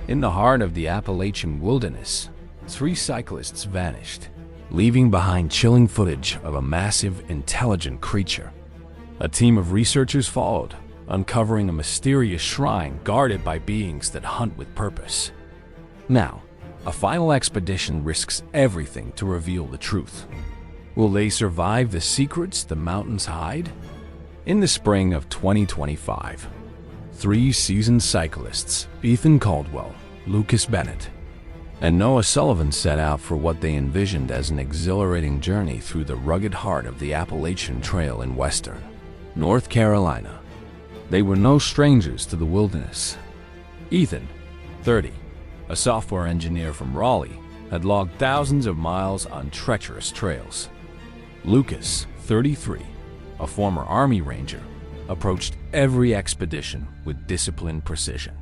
In the heart of the Appalachian wilderness, 3 cyclists vanished, leaving behind chilling footage of a massive, intelligent creature. A team of researchers followed, uncovering a mysterious shrine guarded by beings that hunt with purpose. Now, a final expedition risks everything to reveal the truth. Will they survive the secrets the mountains hide? In the spring of 2025, 3 seasoned cyclists, Ethan Caldwell, Lucas Bennett, and Noah Sullivan, set out for what they envisioned as an exhilarating journey through the rugged heart of the Appalachian Trail in western North Carolina. They were no strangers to the wilderness. Ethan, 30, a software engineer from Raleigh, had logged thousands of miles on treacherous trails. Lucas, 33, a former Army Ranger, approached every expedition with disciplined precision.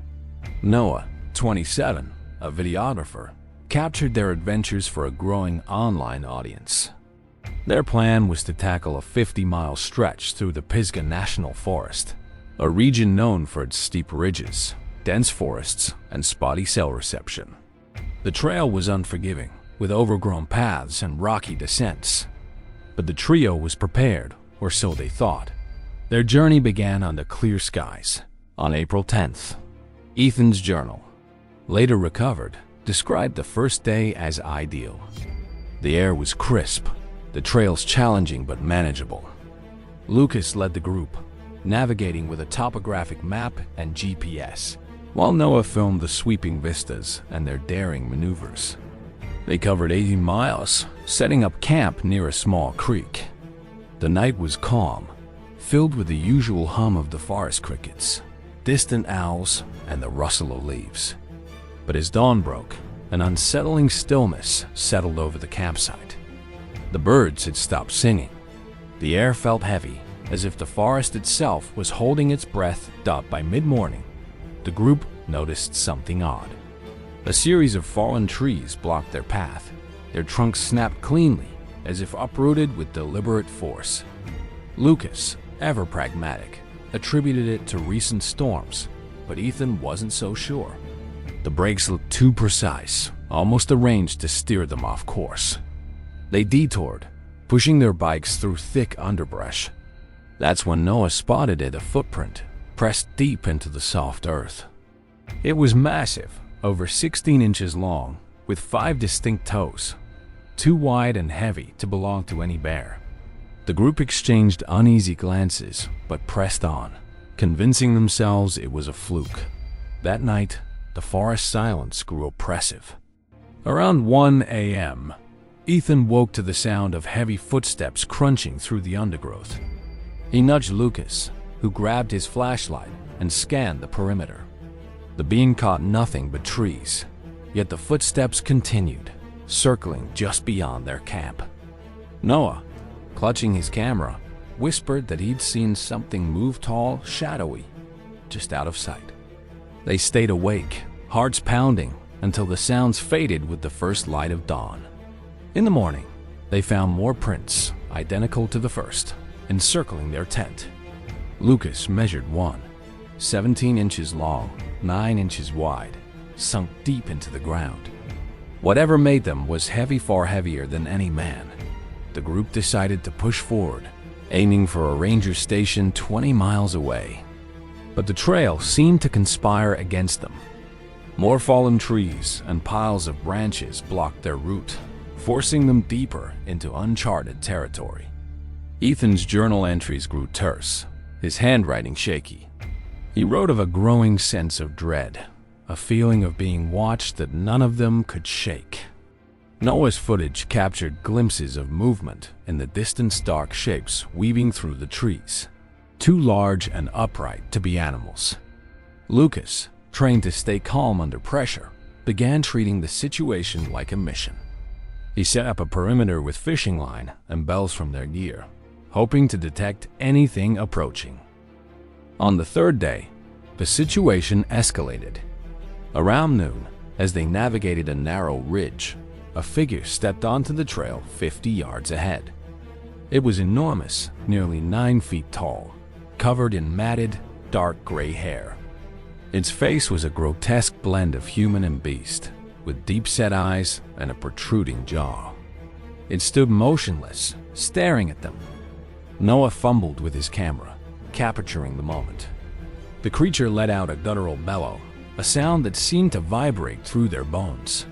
Noah, 27, a videographer, captured their adventures for a growing online audience. Their plan was to tackle a 50-mile stretch through the Pisgah National Forest, a region known for its steep ridges, dense forests, and spotty cell reception. The trail was unforgiving, with overgrown paths and rocky descents. But the trio was prepared, or so they thought. Their journey began under clear skies. On April 10th, Ethan's journal, later recovered, described the first day as ideal. The air was crisp, the trails challenging but manageable. Lucas led the group, navigating with a topographic map and GPS, while Noah filmed the sweeping vistas and their daring maneuvers. They covered 80 miles, setting up camp near a small creek. The night was calm, filled with the usual hum of the forest crickets, distant owls, and the rustle of leaves. But as dawn broke, an unsettling stillness settled over the campsite. The birds had stopped singing. The air felt heavy, as if the forest itself was holding its breath. By mid-morning, the group noticed something odd. A series of fallen trees blocked their path. Their trunks snapped cleanly, as if uprooted with deliberate force. Lucas, ever pragmatic, attributed it to recent storms, but Ethan wasn't so sure. The breaks looked too precise, almost arranged to steer them off course. They detoured, pushing their bikes through thick underbrush. That's when Noah spotted it, a footprint, pressed deep into the soft earth. It was massive, over 16 inches long, with 5 distinct toes, too wide and heavy to belong to any bear. The group exchanged uneasy glances, but pressed on, convincing themselves it was a fluke. That night, the forest silence grew oppressive. Around 1 a.m., Ethan woke to the sound of heavy footsteps crunching through the undergrowth. He nudged Lucas, who grabbed his flashlight and scanned the perimeter. The beam caught nothing but trees, yet the footsteps continued, circling just beyond their camp. Noah, clutching his camera, whispered that he'd seen something move tall, shadowy, just out of sight. They stayed awake, hearts pounding, until the sounds faded with the first light of dawn. In the morning, they found more prints, identical to the first, encircling their tent. Lucas measured one, 17 inches long, 9 inches wide, sunk deep into the ground. Whatever made them was heavy, far heavier than any man. The group decided to push forward, aiming for a ranger station 20 miles away. But the trail seemed to conspire against them. More fallen trees and piles of branches blocked their route, forcing them deeper into uncharted territory. Ethan's journal entries grew terse, his handwriting shaky. He wrote of a growing sense of dread, a feeling of being watched that none of them could shake. Noah's footage captured glimpses of movement in the distance, dark shapes weaving through the trees, too large and upright to be animals. Lucas, trained to stay calm under pressure, began treating the situation like a mission. He set up a perimeter with fishing line and bells from their gear, hoping to detect anything approaching. On the third day, the situation escalated. Around noon, as they navigated a narrow ridge, a figure stepped onto the trail 50 yards ahead. It was enormous, nearly 9 feet tall, covered in matted, dark gray hair. Its face was a grotesque blend of human and beast, with deep-set eyes and a protruding jaw. It stood motionless, staring at them. Noah fumbled with his camera, capturing the moment. The creature let out a guttural bellow, a sound that seemed to vibrate through their bones.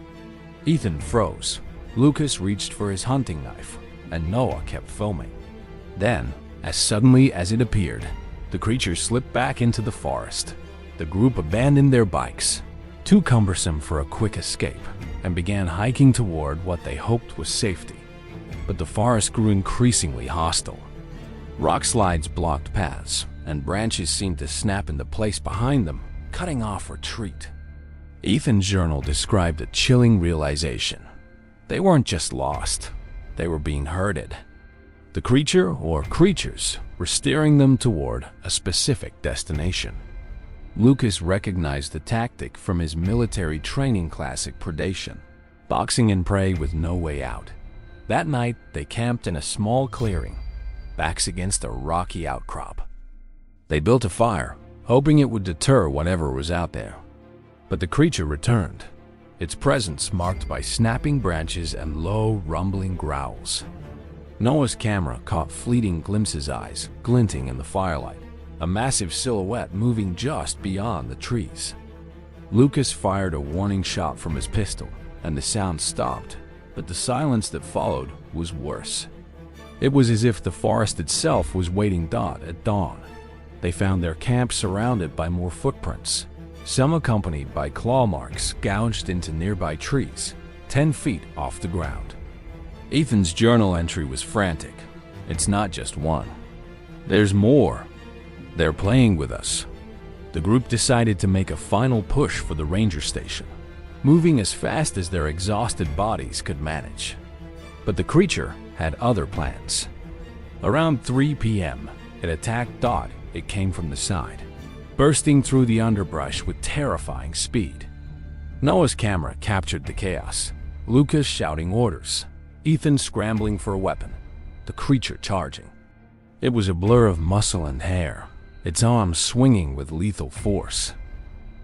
Ethan froze. Lucas reached for his hunting knife, and Noah kept filming. Then, as suddenly as it appeared, the creature slipped back into the forest. The group abandoned their bikes, too cumbersome for a quick escape, and began hiking toward what they hoped was safety. But the forest grew increasingly hostile. Rock slides blocked paths, and branches seemed to snap into place behind them, cutting off retreat. Ethan's journal described a chilling realization. They weren't just lost, they were being herded. The creature or creatures were steering them toward a specific destination. Lucas recognized the tactic from his military training classic predation, boxing and prey with no way out. That night, they camped in a small clearing, backs against a rocky outcrop. They built a fire, hoping it would deter whatever was out there. But the creature returned, its presence marked by snapping branches and low, rumbling growls. Noah's camera caught fleeting glimpses, eyes glinting in the firelight, a massive silhouette moving just beyond the trees. Lucas fired a warning shot from his pistol, and the sound stopped, but the silence that followed was worse. It was as if the forest itself was waiting at dawn. They found their camp surrounded by more footprints, some accompanied by claw marks gouged into nearby trees, 10 feet off the ground. Ethan's journal entry was frantic. It's not just one. There's more. They're playing with us. The group decided to make a final push for the ranger station, moving as fast as their exhausted bodies could manage. But the creature had other plans. Around 3 p.m., it attacked Dot. It came from the side, bursting through the underbrush with terrifying speed. Noah's camera captured the chaos, Lucas shouting orders, Ethan scrambling for a weapon, the creature charging. It was a blur of muscle and hair, its arms swinging with lethal force.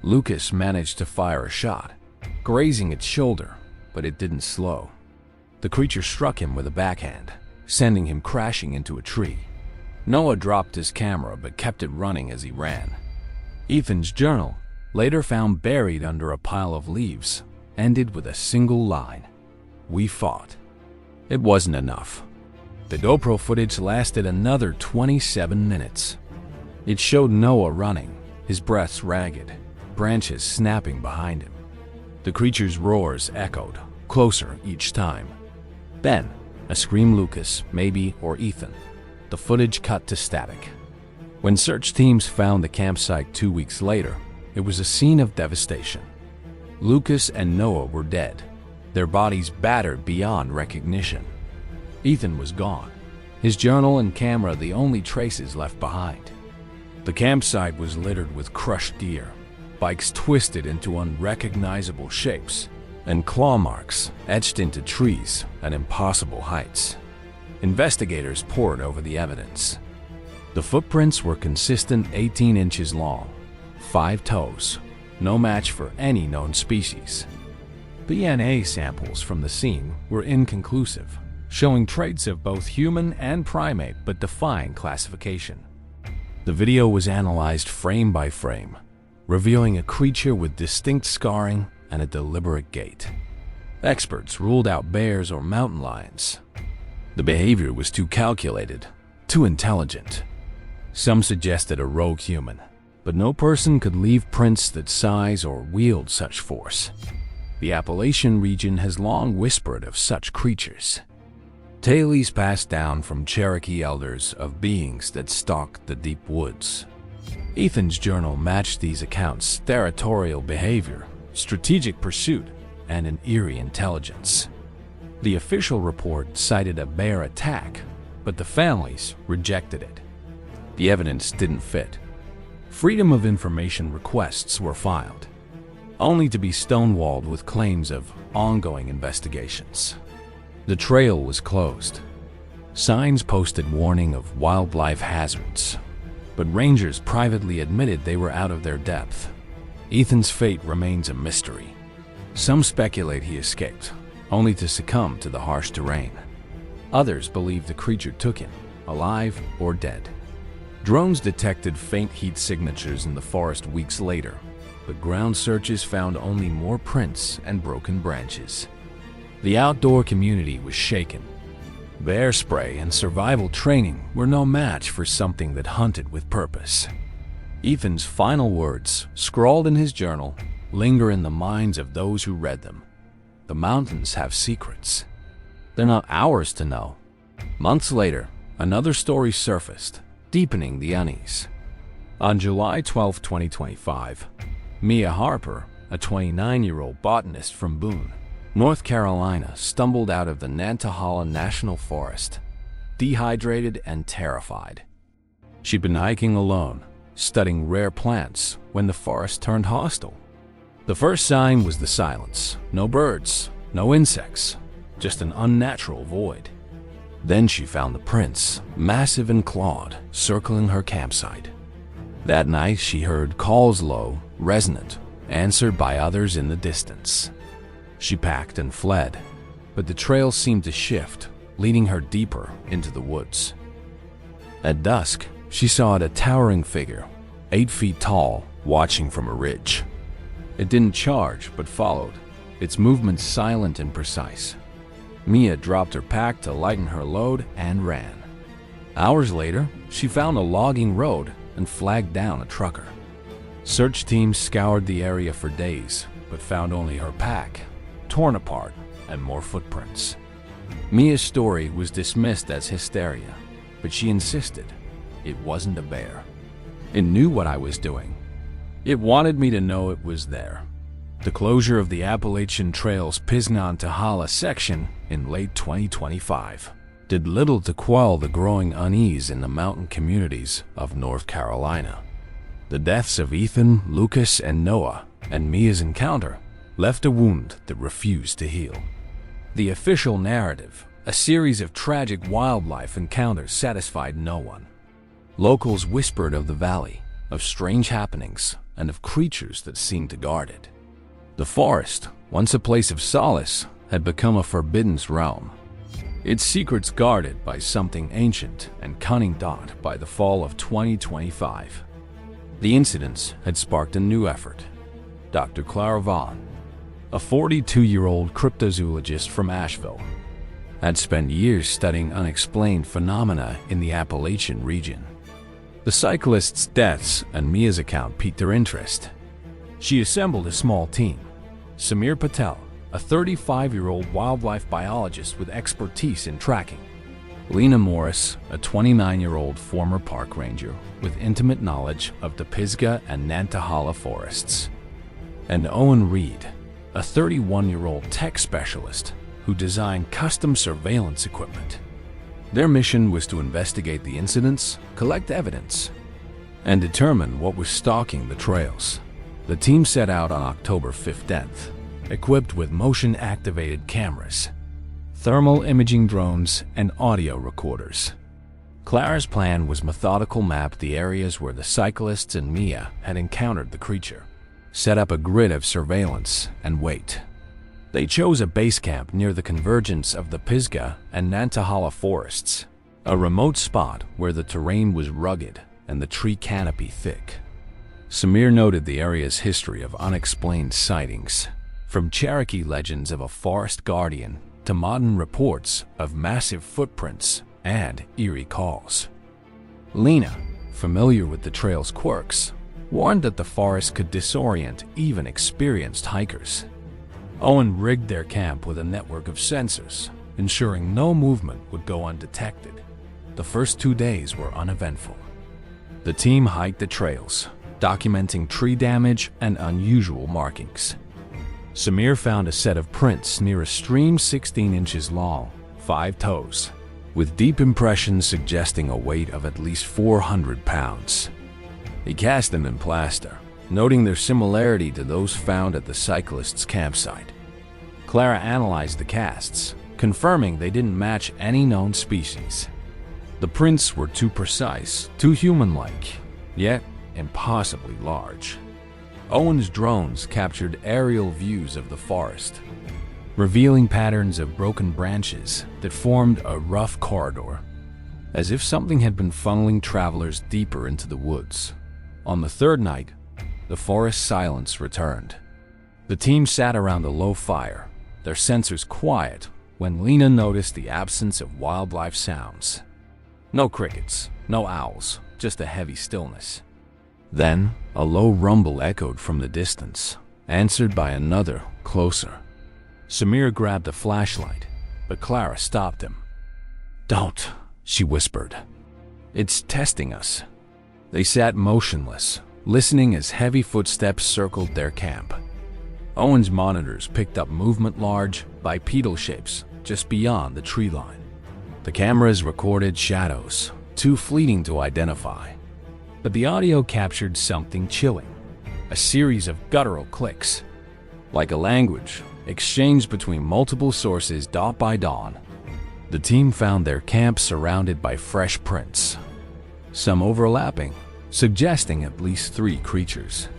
Lucas managed to fire a shot, grazing its shoulder, but it didn't slow. The creature struck him with a backhand, sending him crashing into a tree. Noah dropped his camera but kept it running as he ran. Ethan's journal, later found buried under a pile of leaves, ended with a single line: "We fought." It wasn't enough. The GoPro footage lasted another 27 minutes. It showed Noah running, his breath ragged, branches snapping behind him. The creature's roars echoed, closer each time. Then, a scream Lucas, maybe, or Ethan. The footage cut to static. When search teams found the campsite 2 weeks later, it was a scene of devastation. Lucas and Noah were dead, their bodies battered beyond recognition. Ethan was gone, his journal and camera the only traces left behind. The campsite was littered with crushed gear, bikes twisted into unrecognizable shapes, and claw marks etched into trees at impossible heights. Investigators pored over the evidence. The footprints were consistent 18 inches long, 5 toes, no match for any known species. DNA samples from the scene were inconclusive, showing traits of both human and primate but defying classification. The video was analyzed frame by frame, revealing a creature with distinct scarring and a deliberate gait. Experts ruled out bears or mountain lions. The behavior was too calculated, too intelligent. Some suggested a rogue human, but no person could leave prints that size or wield such force. The Appalachian region has long whispered of such creatures. Tales passed down from Cherokee elders of beings that stalked the deep woods. Ethan's journal matched these accounts: territorial behavior, strategic pursuit, and an eerie intelligence. The official report cited a bear attack, but the families rejected it. The evidence didn't fit. Freedom of information requests were filed, only to be stonewalled with claims of ongoing investigations. The trail was closed. Signs posted warning of wildlife hazards, but rangers privately admitted they were out of their depth. Ethan's fate remains a mystery. Some speculate he escaped, only to succumb to the harsh terrain. Others believe the creature took him, alive or dead. Drones detected faint heat signatures in the forest weeks later, but ground searches found only more prints and broken branches. The outdoor community was shaken. Bear spray and survival training were no match for something that hunted with purpose. Ethan's final words, scrawled in his journal, linger in the minds of those who read them. The mountains have secrets. They're not ours to know. Months later, another story surfaced, deepening the unease. On July 12, 2025, Mia Harper, a 29-year-old botanist from Boone, North Carolina, stumbled out of the Nantahala National Forest, dehydrated and terrified. She'd been hiking alone, studying rare plants, when the forest turned hostile. The first sign was the silence. No birds, no insects, just an unnatural void. Then she found the prints, massive and clawed, circling her campsite. That night she heard calls low, resonant, answered by others in the distance. She packed and fled, but the trail seemed to shift, leading her deeper into the woods. At dusk, she saw a towering figure, 8 feet tall, watching from a ridge. It didn't charge, but followed, its movements silent and precise. Mia dropped her pack to lighten her load and ran. Hours later, she found a logging road and flagged down a trucker. Search teams scoured the area for days, but found only her pack, torn apart, and more footprints. Mia's story was dismissed as hysteria, but she insisted it wasn't a bear. It knew what I was doing. It wanted me to know it was there. The closure of the Appalachian Trail's Pisnantahala section in late 2025 did little to quell the growing unease in the mountain communities of North Carolina. The deaths of Ethan, Lucas, and Noah, and Mia's encounter, left a wound that refused to heal. The official narrative, a series of tragic wildlife encounters, satisfied no one. Locals whispered of the valley, of strange happenings, and of creatures that seemed to guard it. The forest, once a place of solace, had become a forbidden realm. Its secrets guarded by something ancient and cunning taught by the fall of 2025. The incidents had sparked a new effort. Dr. Clara Vaughn, a 42-year-old cryptozoologist from Asheville, had spent years studying unexplained phenomena in the Appalachian region. The cyclists' deaths and Mia's account piqued her interest. She assembled a small team. Samir Patel, a 35-year-old wildlife biologist with expertise in tracking. Lena Morris, a 29-year-old former park ranger with intimate knowledge of the Pisgah and Nantahala forests. And Owen Reed, a 31-year-old tech specialist who designed custom surveillance equipment. Their mission was to investigate the incidents, collect evidence, and determine what was stalking the trails. The team set out on October 15th, equipped with motion-activated cameras, thermal imaging drones, and audio recorders. Clara's plan was methodical map the areas where the cyclists and Mia had encountered the creature, set up a grid of surveillance, and wait. They chose a base camp near the convergence of the Pisgah and Nantahala forests, a remote spot where the terrain was rugged and the tree canopy thick. Samir noted the area's history of unexplained sightings, from Cherokee legends of a forest guardian to modern reports of massive footprints and eerie calls. Lena, familiar with the trail's quirks, warned that the forest could disorient even experienced hikers. Owen rigged their camp with a network of sensors, ensuring no movement would go undetected. The first 2 days were uneventful. The team hiked the trails, documenting tree damage and unusual markings. Samir found a set of prints near a stream 16 inches long, 5 toes, with deep impressions suggesting a weight of at least 400 pounds. He cast them in plaster, noting their similarity to those found at the cyclists' campsite. Clara analyzed the casts, confirming they didn't match any known species. The prints were too precise, too human-like, yet impossibly large. Owen's drones captured aerial views of the forest, revealing patterns of broken branches that formed a rough corridor, as if something had been funneling travelers deeper into the woods. On the third night, the forest silence returned. The team sat around a low fire, their sensors quiet, when Lena noticed the absence of wildlife sounds. No crickets, no owls, just a heavy stillness. Then, a low rumble echoed from the distance, answered by another, closer. Samir grabbed a flashlight, but Clara stopped him. "Don't," she whispered. "It's testing us." They sat motionless, listening as heavy footsteps circled their camp. Owen's monitors picked up movement large, bipedal shapes just beyond the tree line. The cameras recorded shadows, too fleeting to identify. But the audio captured something chilling, a series of guttural clicks, like a language exchanged between multiple sources dot by dawn. The team found their camp surrounded by fresh prints, some overlapping, suggesting at least 3 creatures.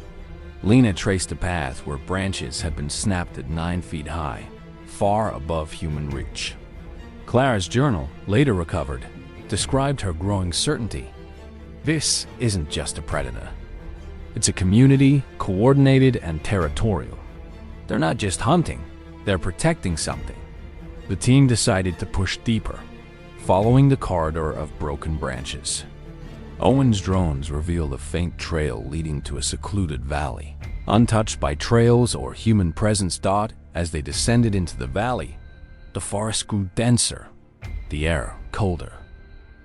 Lena traced a path where branches had been snapped at 9 feet high, far above human reach. Clara's journal, later recovered, described her growing certainty. This isn't just a predator. It's a community, coordinated and territorial. They're not just hunting, they're protecting something. The team decided to push deeper, following the corridor of broken branches. Owen's drones revealed a faint trail leading to a secluded valley, untouched by trails or human presence. As they descended into the valley, the forest grew denser, the air colder.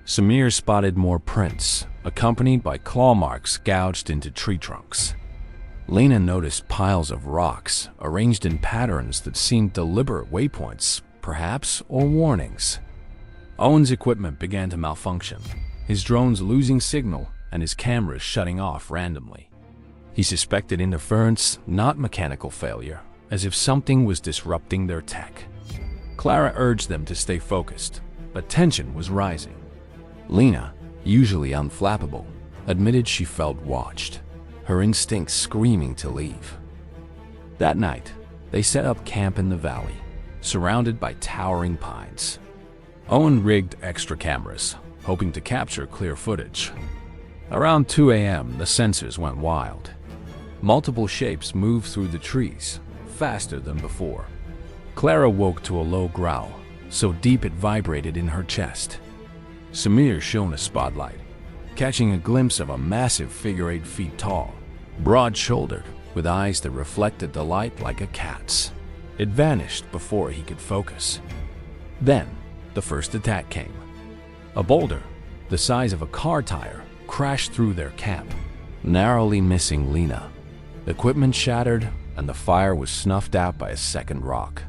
Samir spotted more prints, accompanied by claw marks gouged into tree trunks. Lena noticed piles of rocks arranged in patterns that seemed deliberate waypoints, perhaps, or warnings. Owen's equipment began to malfunction, his drones losing signal and his cameras shutting off randomly. He suspected interference, not mechanical failure, as if something was disrupting their tech. Clara urged them to stay focused, but tension was rising. Lena, usually unflappable, admitted she felt watched, her instincts screaming to leave. That night, they set up camp in the valley, surrounded by towering pines. Owen rigged extra cameras, hoping to capture clear footage. Around 2 a.m., the sensors went wild. Multiple shapes moved through the trees, faster than before. Clara woke to a low growl, so deep it vibrated in her chest. Samir shone a spotlight, catching a glimpse of a massive figure 8 feet tall, broad-shouldered, with eyes that reflected the light like a cat's. It vanished before he could focus. Then, the first attack came. A boulder, the size of a car tire, crashed through their camp, narrowly missing Lena. Equipment shattered, and the fire was snuffed out by a second rock.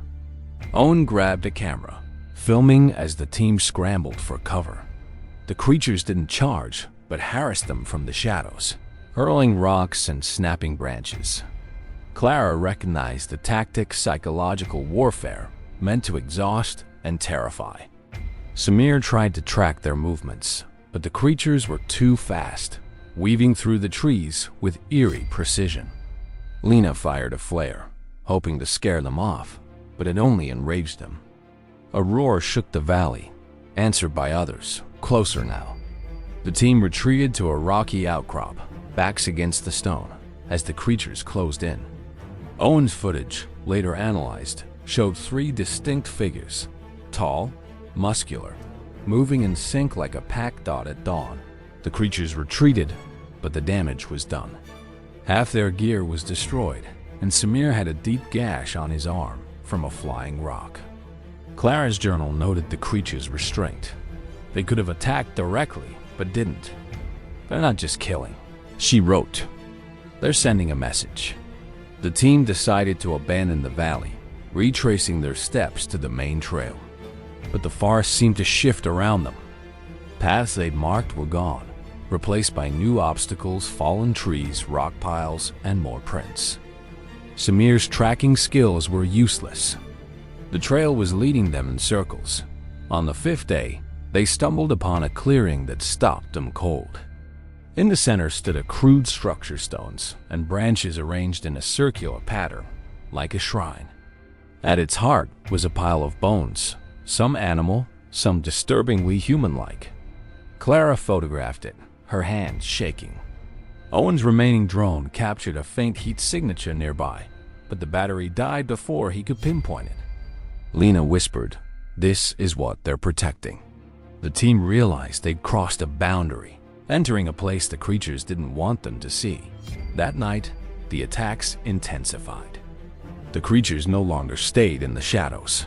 Owen grabbed a camera, filming as the team scrambled for cover. The creatures didn't charge, but harassed them from the shadows, hurling rocks and snapping branches. Clara recognized the tactic psychological warfare meant to exhaust and terrify. Samir tried to track their movements, but the creatures were too fast, weaving through the trees with eerie precision. Lena fired a flare, hoping to scare them off, but it only enraged them. A roar shook the valley, answered by others, closer now. The team retreated to a rocky outcrop, backs against the stone, as the creatures closed in. Owen's footage, later analyzed, showed 3 distinct figures, tall, muscular, moving in sync like a pack dot at dawn. The creatures retreated, but the damage was done. Half their gear was destroyed, and Samir had a deep gash on his arm from a flying rock. Clara's journal noted the creatures' restraint. They could have attacked directly, but didn't. They're not just killing, she wrote. They're sending a message. The team decided to abandon the valley, retracing their steps to the main trail. But the forest seemed to shift around them. Paths they'd marked were gone, replaced by new obstacles, fallen trees, rock piles, and more prints. Samir's tracking skills were useless. The trail was leading them in circles. On the 5th day, they stumbled upon a clearing that stopped them cold. In the center stood a crude structure, stones and branches arranged in a circular pattern, like a shrine. At its heart was a pile of bones, some animal, some disturbingly human-like. Clara photographed it, her hands shaking. Owen's remaining drone captured a faint heat signature nearby, but the battery died before he could pinpoint it. Lena whispered, "This is what they're protecting." The team realized they'd crossed a boundary, entering a place the creatures didn't want them to see. That night, the attacks intensified. The creatures no longer stayed in the shadows.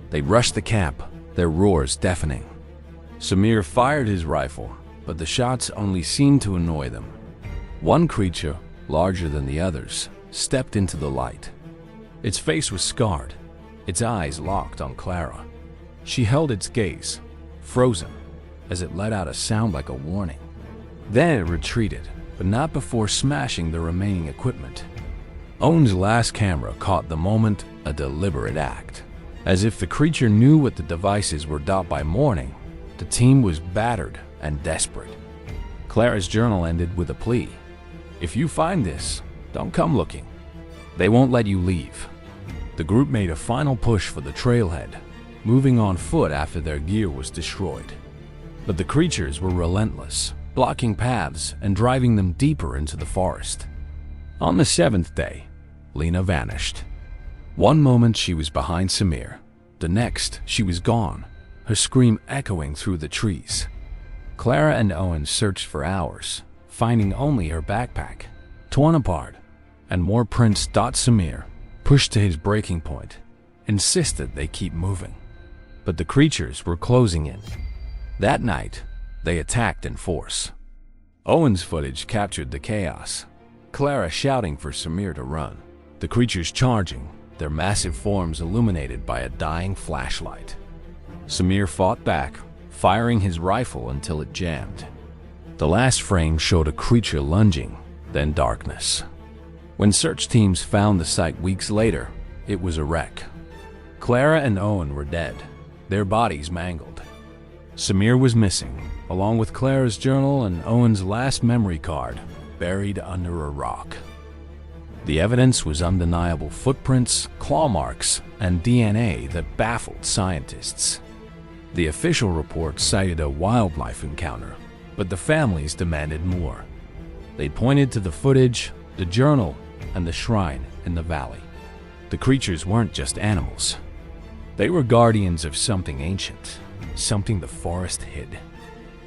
They rushed the camp, their roars deafening. Samir fired his rifle, but the shots only seemed to annoy them. One creature, larger than the others, stepped into the light. Its face was scarred, its eyes locked on Clara. She held its gaze, frozen, as it let out a sound like a warning. Then it retreated, but not before smashing the remaining equipment. Owen's last camera caught the moment, a deliberate act. As if the creature knew what the devices were. By morning, the team was battered and desperate. Clara's journal ended with a plea. "If you find this, don't come looking. They won't let you leave." The group made a final push for the trailhead, moving on foot after their gear was destroyed. But the creatures were relentless, blocking paths and driving them deeper into the forest. On the 7th day, Lena vanished. One moment she was behind Samir, the next she was gone, her scream echoing through the trees. Clara and Owen searched for hours, finding only her backpack, torn apart, and more prints. Samir, pushed to his breaking point, insisted they keep moving. But the creatures were closing in. That night, they attacked in force. Owen's footage captured the chaos. Clara shouting for Samir to run, the creatures charging, their massive forms illuminated by a dying flashlight. Samir fought back, firing his rifle until it jammed. The last frame showed a creature lunging, then darkness. When search teams found the site weeks later, it was a wreck. Clara and Owen were dead, their bodies mangled. Samir was missing, along with Clara's journal and Owen's last memory card, buried under a rock. The evidence was undeniable: footprints, claw marks, and DNA that baffled scientists. The official report cited a wildlife encounter, but the families demanded more. They pointed to the footage, the journal, and the shrine in the valley. The creatures weren't just animals. They were guardians of something ancient, something the forest hid.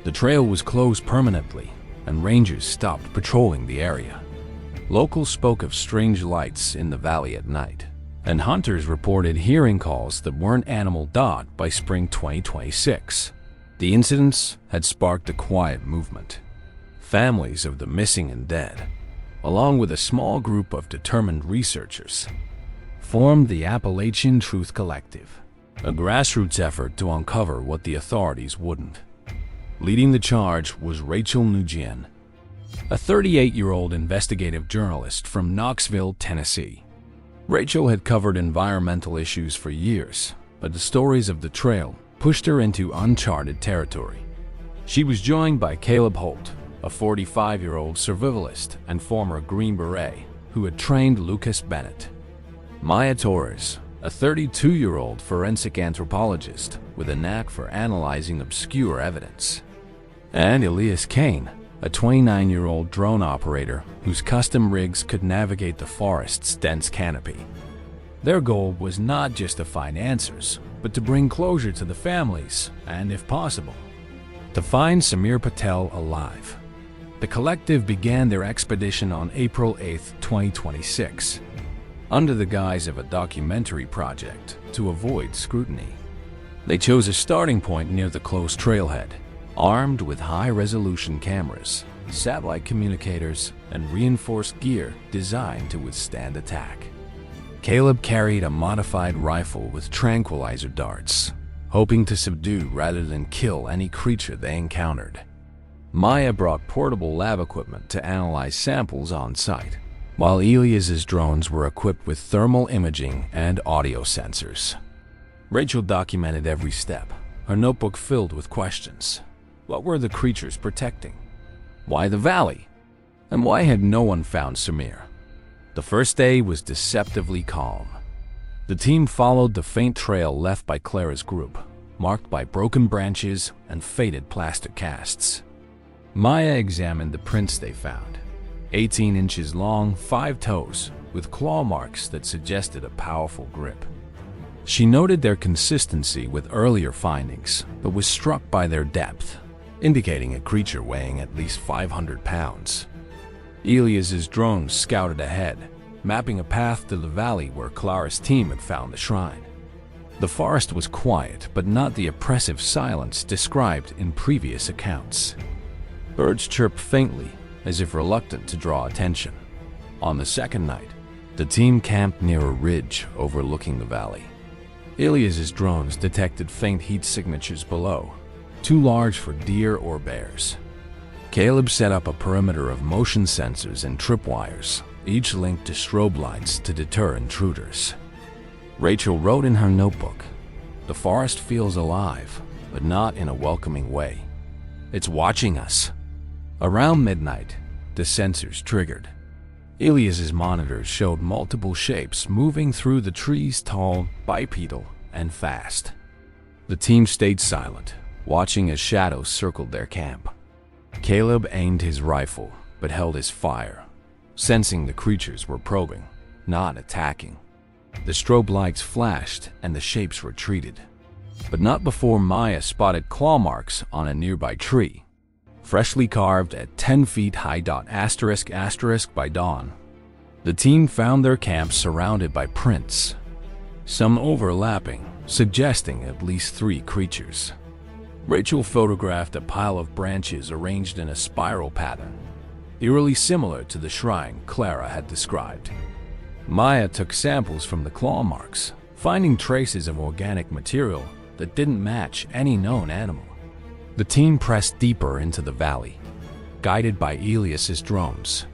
The trail was closed permanently, and rangers stopped patrolling the area. Locals spoke of strange lights in the valley at night, and hunters reported hearing calls that weren't animal. By spring 2026, the incidents had sparked a quiet movement. Families of the missing and dead, along with a small group of determined researchers, formed the Appalachian Truth Collective, a grassroots effort to uncover what the authorities wouldn't. Leading the charge was Rachel Nguyen, a 38-year-old investigative journalist from Knoxville, Tennessee. Rachel had covered environmental issues for years, but the stories of the trail pushed her into uncharted territory. She was joined by Caleb Holt, a 45-year-old survivalist and former Green Beret who had trained Lucas Bennett. Maya Torres, a 32-year-old forensic anthropologist with a knack for analyzing obscure evidence. And Elias Kane, a 29-year-old drone operator whose custom rigs could navigate the forest's dense canopy. Their goal was not just to find answers, but to bring closure to the families and, if possible, to find Samir Patel alive. The collective began their expedition on April 8, 2026, under the guise of a documentary project to avoid scrutiny. They chose a starting point near the closed trailhead, armed with high-resolution cameras, satellite communicators, and reinforced gear designed to withstand attack. Caleb carried a modified rifle with tranquilizer darts, hoping to subdue rather than kill any creature they encountered. Maya brought portable lab equipment to analyze samples on site, while Elias's drones were equipped with thermal imaging and audio sensors. Rachel documented every step, her notebook filled with questions. What were the creatures protecting? Why the valley? And why had no one found Samir? The first day was deceptively calm. The team followed the faint trail left by Clara's group, marked by broken branches and faded plaster casts. Maya examined the prints they found. 18 inches long, 5 toes, with claw marks that suggested a powerful grip. She noted their consistency with earlier findings, but was struck by their depth, indicating a creature weighing at least 500 pounds. Elias's drone scouted ahead, mapping a path to the valley where Clara's team had found the shrine. The forest was quiet, but not the oppressive silence described in previous accounts. Birds chirped faintly, as if reluctant to draw attention. On the second night, the team camped near a ridge overlooking the valley. Elias's drones detected faint heat signatures below, too large for deer or bears. Caleb set up a perimeter of motion sensors and tripwires, each linked to strobe lights to deter intruders. Rachel wrote in her notebook, "The forest feels alive, but not in a welcoming way. It's watching us." Around midnight, the sensors triggered. Elias's monitors showed multiple shapes moving through the trees, tall, bipedal, and fast. The team stayed silent, watching as shadows circled their camp. Caleb aimed his rifle, but held his fire, sensing the creatures were probing, not attacking. The strobe lights flashed and the shapes retreated, but not before Maya spotted claw marks on a nearby tree. Freshly carved at 10 feet high. *** By dawn, the team found their camp surrounded by prints, some overlapping, suggesting at least 3 creatures. Rachel photographed a pile of branches arranged in a spiral pattern, eerily similar to the shrine Clara had described. Maya took samples from the claw marks, finding traces of organic material that didn't match any known animal. The team pressed deeper into the valley, guided by Elias's drones.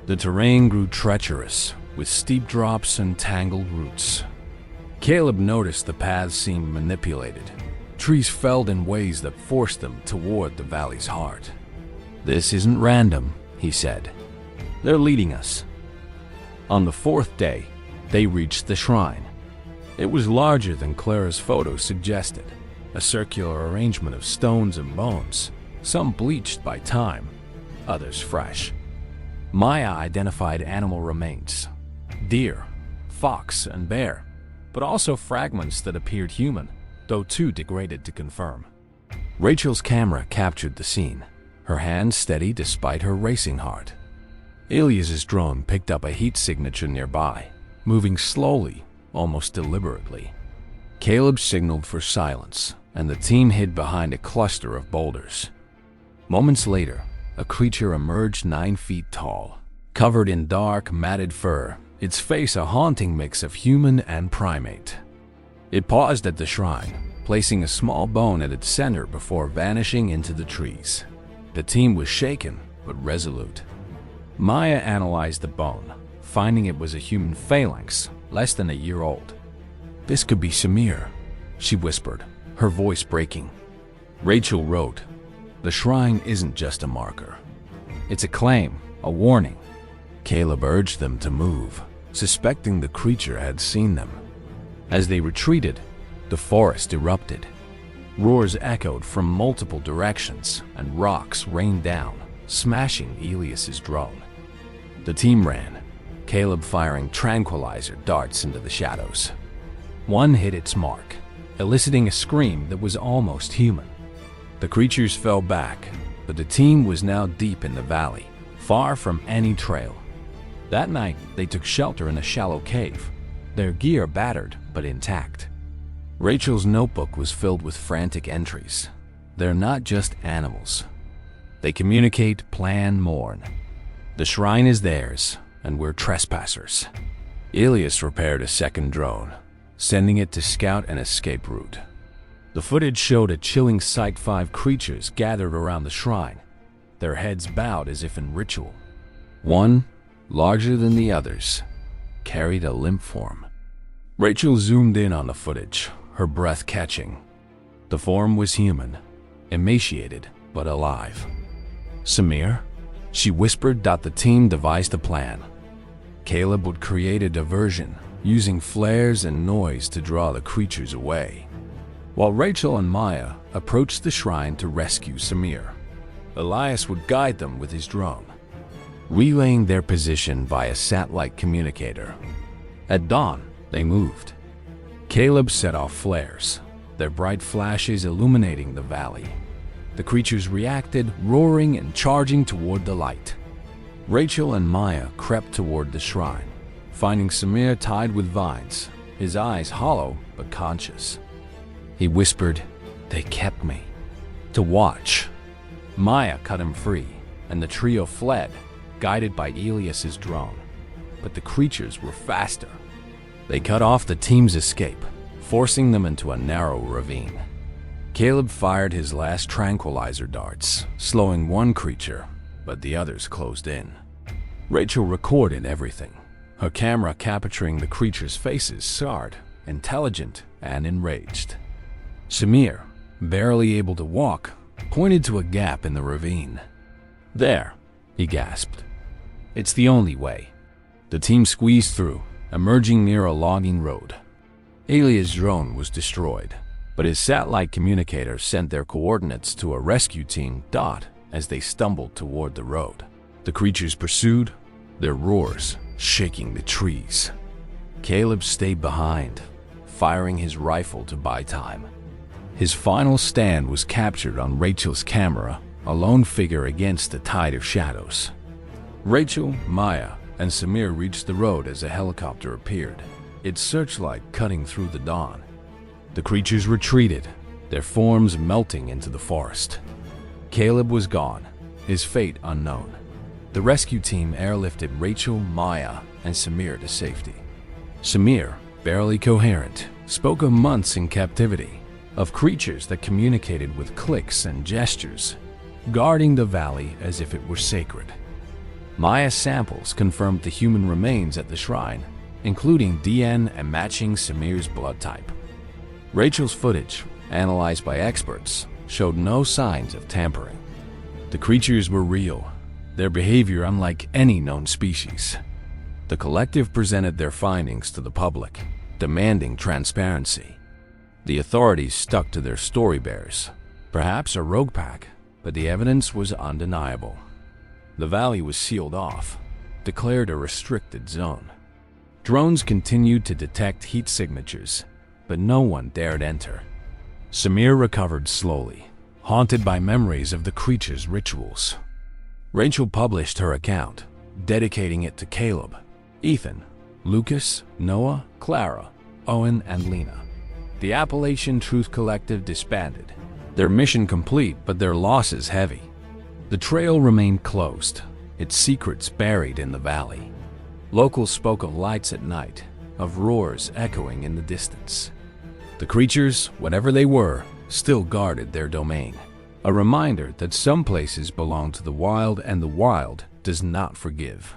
The terrain grew treacherous, with steep drops and tangled roots. Caleb noticed the paths seemed manipulated. Trees felled in ways that forced them toward the valley's heart. "This isn't random," he said. "They're leading us." On the 4th day, they reached the shrine. It was larger than Clara's photo suggested, a circular arrangement of stones and bones, some bleached by time, others fresh. Maya identified animal remains: deer, fox, and bear, but also fragments that appeared human, though too degraded to confirm. Rachel's camera captured the scene, her hands steady despite her racing heart. Elias's drone picked up a heat signature nearby, moving slowly, almost deliberately. Caleb signaled for silence, and the team hid behind a cluster of boulders. Moments later, a creature emerged 9 feet tall, covered in dark, matted fur, its face a haunting mix of human and primate. It paused at the shrine, placing a small bone at its center before vanishing into the trees. The team was shaken, but resolute. Maya analyzed the bone, finding it was a human phalanx, less than a year old. "This could be Samir," she whispered, her voice breaking. Rachel wrote, "The shrine isn't just a marker. It's a claim, a warning." Caleb urged them to move, suspecting the creature had seen them. As they retreated, the forest erupted. Roars echoed from multiple directions, and rocks rained down, smashing Elias's drone. The team ran, Caleb firing tranquilizer darts into the shadows. One hit its mark, eliciting a scream that was almost human. The creatures fell back, but the team was now deep in the valley, far from any trail. That night, they took shelter in a shallow cave, their gear battered but intact. Rachel's notebook was filled with frantic entries. They're not just animals. They communicate, plan, mourn. The shrine is theirs, and we're trespassers. Elias repaired a second drone, sending it to scout an escape route. The footage showed a chilling sight: 5 creatures gathered around the shrine, their heads bowed as if in ritual. One, larger than the others, carried a limp form. Rachel zoomed in on the footage, her breath catching. The form was human, emaciated but alive. Samir? She whispered. The team devised a plan. Caleb would create a diversion, using flares and noise to draw the creatures away, while Rachel and Maya approached the shrine to rescue Samir. Elias would guide them with his drone, relaying their position via satellite communicator. At dawn, they moved. Caleb set off flares, their bright flashes illuminating the valley. The creatures reacted, roaring and charging toward the light. Rachel and Maya crept toward the shrine, finding Samir tied with vines, his eyes hollow but conscious. He whispered, "They kept me to watch." Maya cut him free, and the trio fled, guided by Elias's drone. But the creatures were faster. They cut off the team's escape, forcing them into a narrow ravine. Caleb fired his last tranquilizer darts, slowing one creature, but the others closed in. Rachel recorded everything, her camera capturing the creatures' faces scarred, intelligent, and enraged. Samir, barely able to walk, pointed to a gap in the ravine. "There," he gasped. "It's the only way." The team squeezed through, emerging near a logging road. Elias' drone was destroyed, but his satellite communicator sent their coordinates to a rescue team. As they stumbled toward the road, the creatures pursued, their roars shaking the trees. Caleb stayed behind, firing his rifle to buy time. His final stand was captured on Rachel's camera, a lone figure against the tide of shadows. Rachel, Maya, and Samir reached the road as a helicopter appeared, its searchlight cutting through the dawn. The creatures retreated, their forms melting into the forest. Caleb was gone, his fate unknown. The rescue team airlifted Rachel, Maya, and Samir to safety. Samir, barely coherent, spoke of months in captivity, of creatures that communicated with clicks and gestures, guarding the valley as if it were sacred. Maya's samples confirmed the human remains at the shrine, including DNA and matching Samir's blood type. Rachel's footage, analyzed by experts, showed no signs of tampering. The creatures were real, their behavior unlike any known species. The collective presented their findings to the public, demanding transparency. The authorities stuck to their story bearers, perhaps a rogue pack, but the evidence was undeniable. The valley was sealed off, declared a restricted zone. Drones continued to detect heat signatures, but no one dared enter. Samir recovered slowly, haunted by memories of the creature's rituals. Rachel published her account, dedicating it to Caleb, Ethan, Lucas, Noah, Clara, Owen, and Lena. The Appalachian Truth Collective disbanded, their mission complete but their losses heavy. The trail remained closed, its secrets buried in the valley. Locals spoke of lights at night, of roars echoing in the distance. The creatures, whatever they were, still guarded their domain, a reminder that some places belong to the wild and the wild does not forgive.